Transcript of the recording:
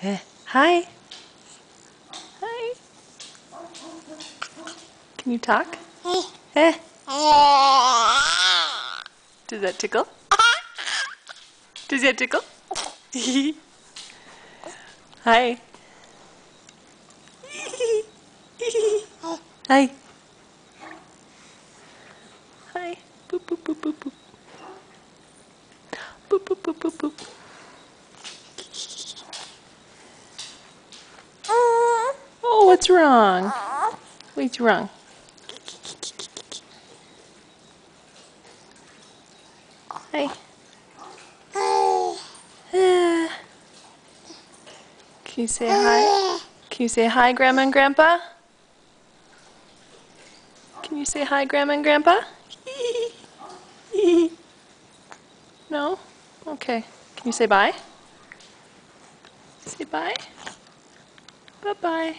Hi. Hi. Can you talk? Eh. Does that tickle? Does that tickle? Hi. Hi. Hi. Boop, boop, boop, boop, boop. Boop, boop, boop, boop, boop. Oh, what's wrong? What's wrong? Hi. Can you say hi? Can you say hi, Grandma and Grandpa? Can you say hi, Grandma and Grandpa? No? Okay. Can you say bye? Say bye? Bye-bye.